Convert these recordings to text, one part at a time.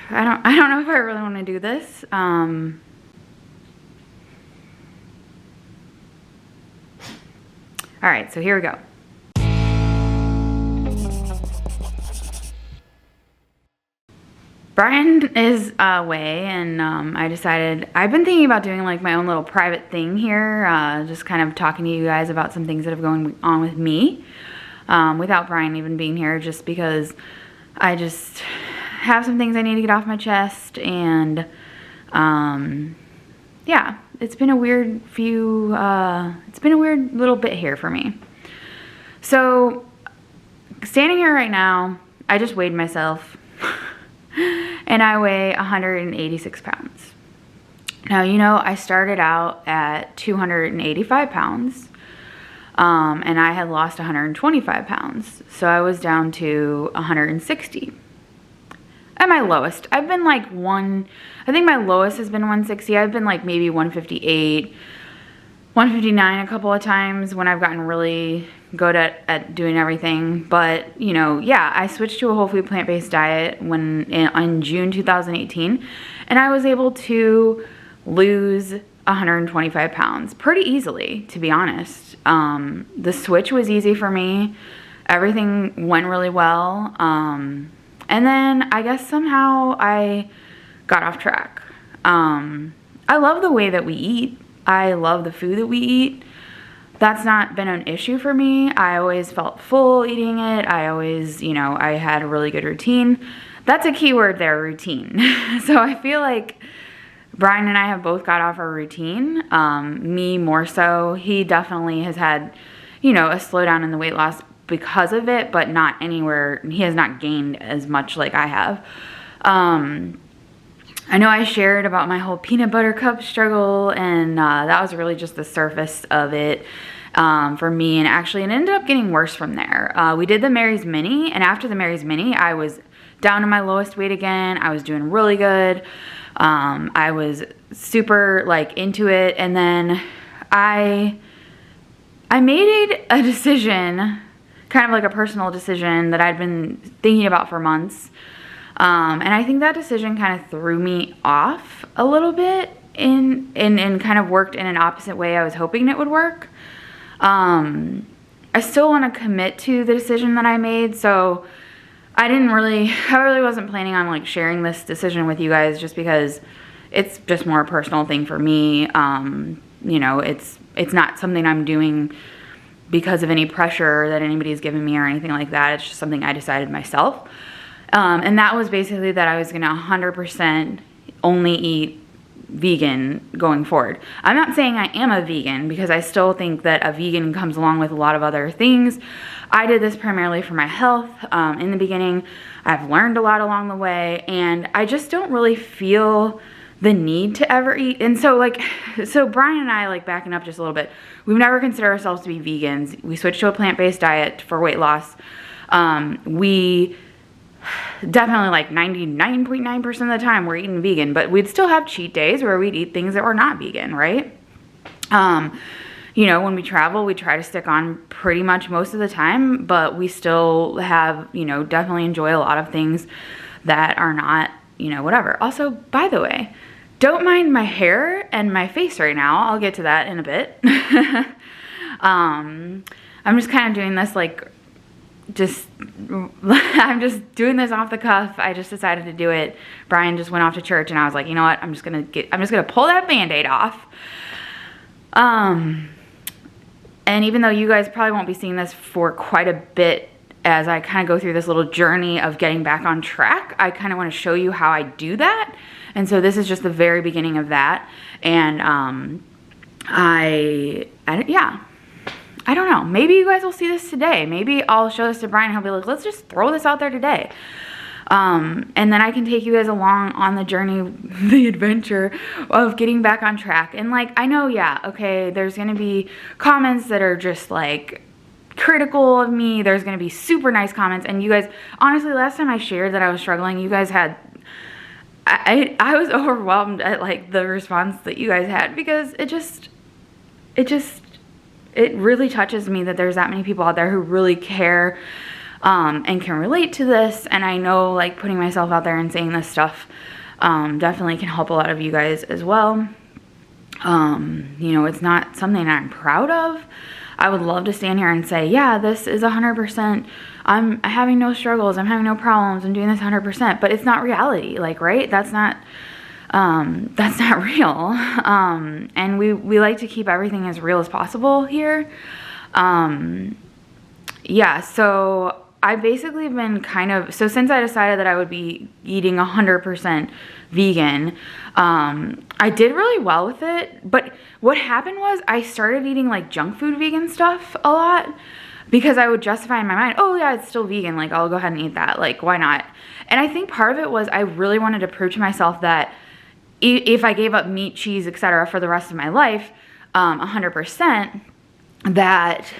I don't know if I really want to do this. All right, so here we go. Brian is away, and I decided, I've been thinking about doing like my own little private thing here, just kind of talking to you guys about some things that have going on with me, without Brian even being here, just because I just have some things I need to get off my chest, and yeah, it's been a weird little bit here for me. So, standing here right now, I just weighed myself. And I weigh 186 pounds. Now, you know, I started out at 285 pounds, and I had lost 125 pounds. So I was down to 160. At my lowest, I've been like I think my lowest has been 160. I've been like maybe 158, 159 a couple of times when I've gotten really good at doing everything. But, you know, yeah, I switched to a whole food plant-based diet in June 2018, and I was able to lose 125 pounds pretty easily, to be honest. The switch was easy for me. Everything went really well. And then I guess somehow I got off track. I love the way that we eat. I love the food that we eat. That's not been an issue for me. I always felt full eating it. I always, you know, I had a really good routine. That's a key word there, routine. So I feel like Brian and I have both got off our routine. Me more so. He definitely has had, you know, a slowdown in the weight loss because of it, but not anywhere. He has not gained as much like I have. I know I shared about my whole peanut butter cup struggle, and that was really just the surface of it for me, and actually it ended up getting worse from there. We did the Mary's Mini, and after the Mary's Mini, I was down to my lowest weight again. I was doing really good. I was super like into it, and then I made a decision, kind of like a personal decision that I'd been thinking about for months. And I think that decision kind of threw me off a little bit and kind of worked in an opposite way I was hoping it would work. I still want to commit to the decision that I made, so I really wasn't planning on like sharing this decision with you guys, just because it's just more a personal thing for me. You know, it's not something I'm doing because of any pressure that anybody's given me or anything like that. It's just something I decided myself. And that was basically that I was going to 100% only eat vegan going forward. I'm not saying I am a vegan, because I still think that a vegan comes along with a lot of other things. I did this primarily for my health in the beginning. I've learned a lot along the way, and I just don't really feel the need to ever eat. And so Brian and I, like backing up just a little bit, we've never considered ourselves to be vegans. We switched to a plant-based diet for weight loss. We definitely like 99.9% of the time we're eating vegan, but we'd still have cheat days where we'd eat things that were not vegan, right? You know, when we travel, we try to stick on pretty much most of the time, but we still have, you know, definitely enjoy a lot of things that are not, you know, whatever. Also, by the way, don't mind my hair and my face right now. I'll get to that in a bit. I'm just kind of doing this like I'm just doing this off the cuff. I just decided to do it. Brian just went off to church, and I was like, you know what? I'm just gonna pull that Band-Aid off. And even though you guys probably won't be seeing this for quite a bit, as I kind of go through this little journey of getting back on track, I kind of want to show you how I do that. And so this is just the very beginning of that. And yeah. I don't know. Maybe you guys will see this today. Maybe I'll show this to Brian and he'll be like, let's just throw this out there today. And then I can take you guys along on the journey, the adventure of getting back on track. And like, I know, yeah, okay, there's going to be comments that are just like critical of me. There's going to be super nice comments. And you guys, honestly, last time I shared that I was struggling, you guys had, I was overwhelmed at like the response that you guys had, because it really touches me that there's that many people out there who really care and can relate to this. And I know like putting myself out there and saying this stuff definitely can help a lot of you guys as well. You know, it's not something I'm proud of. I would love to stand here and say, yeah, this is 100%. I'm having no struggles. I'm having no problems. I'm doing this 100%, but it's not reality. Like, right? That's not real. And we like to keep everything as real as possible here. Yeah, so I basically been so since I decided that I would be eating 100% vegan, I did really well with it. But what happened was I started eating like junk food vegan stuff a lot because I would justify in my mind, oh yeah, it's still vegan. Like I'll go ahead and eat that. Like why not? And I think part of it was I really wanted to prove to myself that if I gave up meat, cheese, etc. for the rest of my life, 100%, that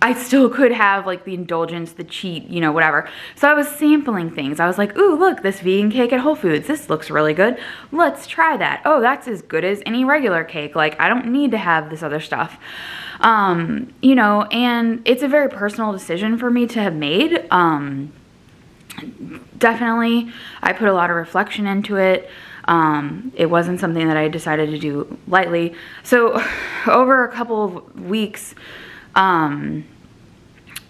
I still could have like the indulgence, the cheat, you know, whatever. So I was sampling things. I was like, ooh, look, this vegan cake at Whole Foods. This looks really good. Let's try that. Oh, that's as good as any regular cake. Like, I don't need to have this other stuff. You know, and it's a very personal decision for me to have made. Definitely, I put a lot of reflection into it. It wasn't something that I decided to do lightly. So over a couple of weeks,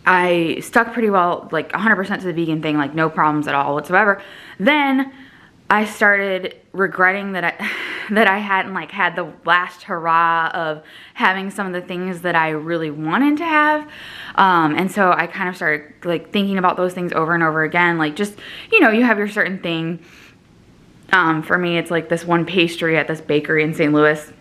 I stuck pretty well, like 100% to the vegan thing, like no problems at all whatsoever. Then I started regretting that I hadn't like had the last hurrah of having some of the things that I really wanted to have. And so I kind of started like thinking about those things over and over again. Like just, you know, you have your certain thing. For me, it's like this one pastry at this bakery in St. Louis.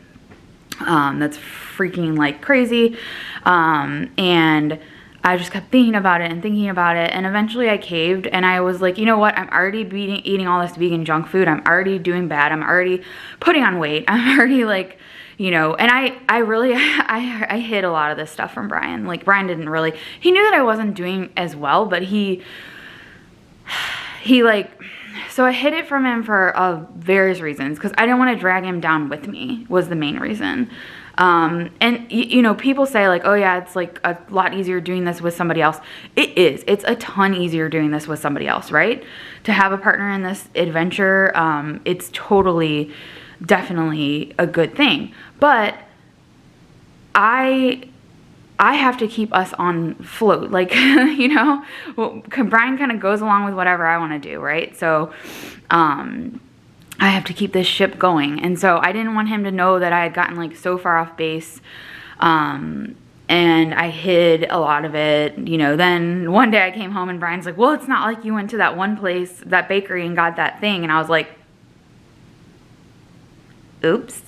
That's freaking like crazy. And I just kept thinking about it and thinking about it, and eventually I caved, and I was like, you know what, I'm already eating all this vegan junk food. I'm already doing bad. I'm already putting on weight. I'm already like, you know, and I really, I hid a lot of this stuff from Brian. Like Brian didn't really, he knew that I wasn't doing as well, but he like, so I hid it from him for various reasons, because I didn't want to drag him down with me, was the main reason. And you know, people say like, oh yeah, it's like a lot easier doing this with somebody else. It is. It's a ton easier doing this with somebody else, right? To have a partner in this adventure, it's totally, definitely a good thing. But I have to keep us on float, like, you know, well, Brian kind of goes along with whatever I want to do, right? So, I have to keep this ship going. And so I didn't want him to know that I had gotten like so far off base. And I hid a lot of it, you know. Then one day I came home and Brian's like, well, it's not like you went to that one place, that bakery, and got that thing. And I was like, oops.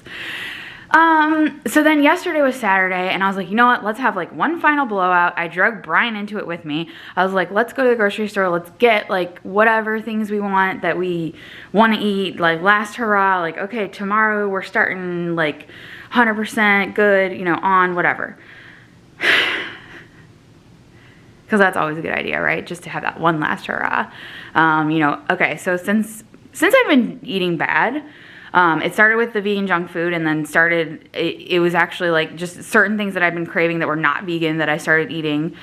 So then yesterday was Saturday, and I was like, you know what, let's have like one final blowout. I drug Brian into it with me. I was like, let's go to the grocery store. Let's get like whatever things we want that we want to eat, like last hurrah, like, okay, tomorrow we're starting like 100% good, you know, on whatever. Because that's always a good idea, right? Just to have that one last hurrah. You know, okay, so since I've been eating bad, it started with the vegan junk food, and then it was actually like just certain things that I've been craving that were not vegan that I started eating.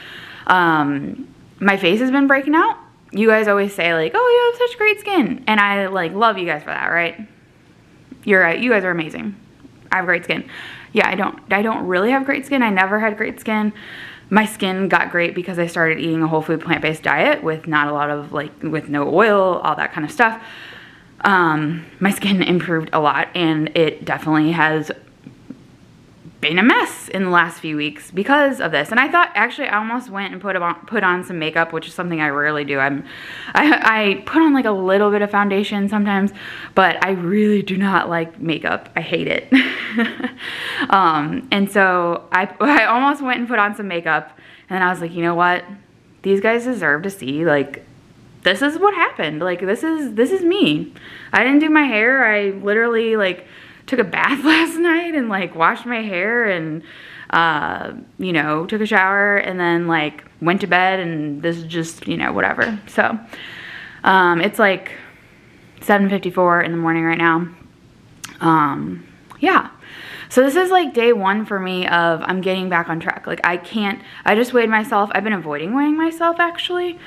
My face has been breaking out. You guys always say like, oh, you have such great skin. And I like love you guys for that, right? You're right. You guys are amazing. I have great skin. Yeah, I don't really have great skin. I never had great skin. My skin got great because I started eating a whole food plant-based diet with not a lot of like, with no oil, all that kind of stuff. My skin improved a lot, and it definitely has been a mess in the last few weeks because of this. And I thought, actually, I almost went and put on some makeup, which is something I rarely do. I put on like a little bit of foundation sometimes, but I really do not like makeup. I hate it. And so I almost went and put on some makeup, and then I was like, you know what? These guys deserve to see, like, this is what happened. Like, this is me. I didn't do my hair. I literally like took a bath last night and like washed my hair and you know, took a shower and then like went to bed, and this is just, you know, whatever. So it's like 7:54 in the morning right now. yeah. So this is like day one for me of I'm getting back on track. Like I just weighed myself. I've been avoiding weighing myself actually.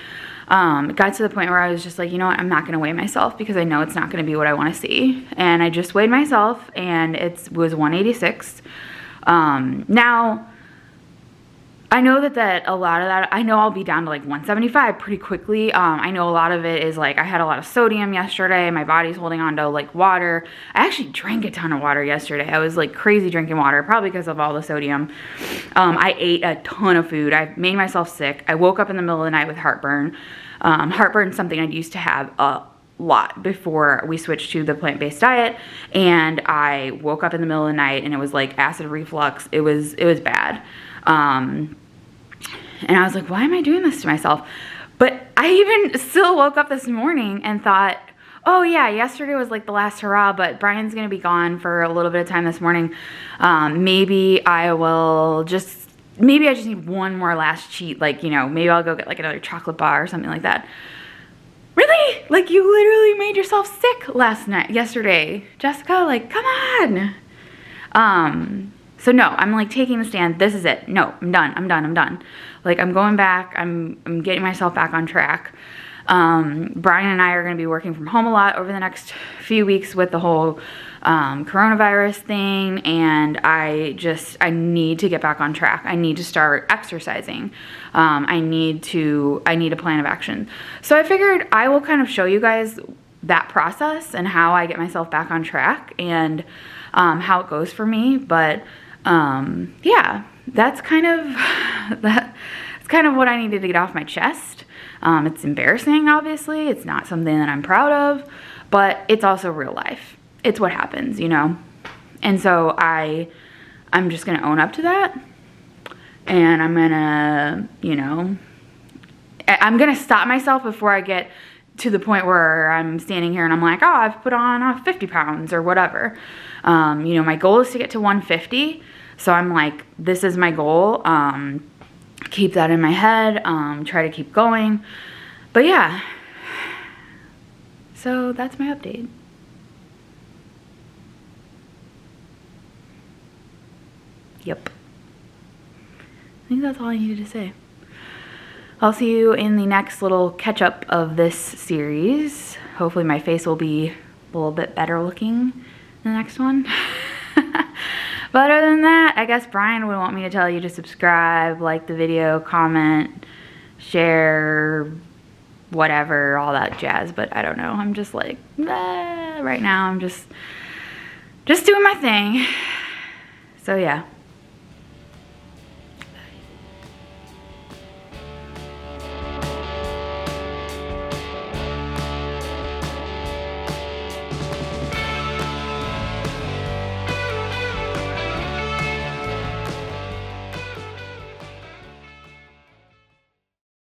It got to the point where I was just like, you know what, I'm not gonna weigh myself because I know it's not gonna be what I wanna see. And I just weighed myself and it was 186. Now, I know that a lot of that, I know I'll be down to like 175 pretty quickly. I know a lot of it is like I had a lot of sodium yesterday. My body's holding on to like water. I actually drank a ton of water yesterday. I was like crazy drinking water, probably because of all the sodium. I ate a ton of food. I made myself sick. I woke up in the middle of the night with heartburn. Heartburn is something I used to have a lot before we switched to the plant-based diet, and I woke up in the middle of the night and it was like acid reflux. It was bad. And I was like, why am I doing this to myself? But I even still woke up this morning and thought, oh yeah, yesterday was like the last hurrah, but Brian's gonna be gone for a little bit of time this morning. Maybe I just need one more last cheat. Like, you know, maybe I'll go get like another chocolate bar or something like that. Really? Like you literally made yourself sick yesterday. Jessica, like, come on. So no, I'm like taking the stand. This is it. No, I'm done. Like I'm going back. I'm getting myself back on track. Brian and I are going to be working from home a lot over the next few weeks with the whole coronavirus thing, and I need to get back on track. I need to start exercising. I need a plan of action. So I figured I will kind of show you guys that process and how I get myself back on track and how it goes for me. But yeah, that's kind of what I needed to get off my chest. It's embarrassing, obviously. It's not something that I'm proud of, but it's also real life. It's what happens, you know? And so I'm just gonna own up to that. And I'm gonna, you know, I'm gonna stop myself before I get to the point where I'm standing here and I'm like, oh, I've put on 50 pounds or whatever. You know, my goal is to get to 150. So I'm like, this is my goal. Keep that in my head. Try to keep going. But yeah. So that's my update. Yep. I think that's all I needed to say. I'll see you in the next little catch up of this series. Hopefully my face will be a little bit better looking in the next one. But other than that, I guess Brian would want me to tell you to subscribe, like the video, comment, share, whatever, all that jazz. But I don't know. I'm just like, right now I'm just doing my thing. So yeah.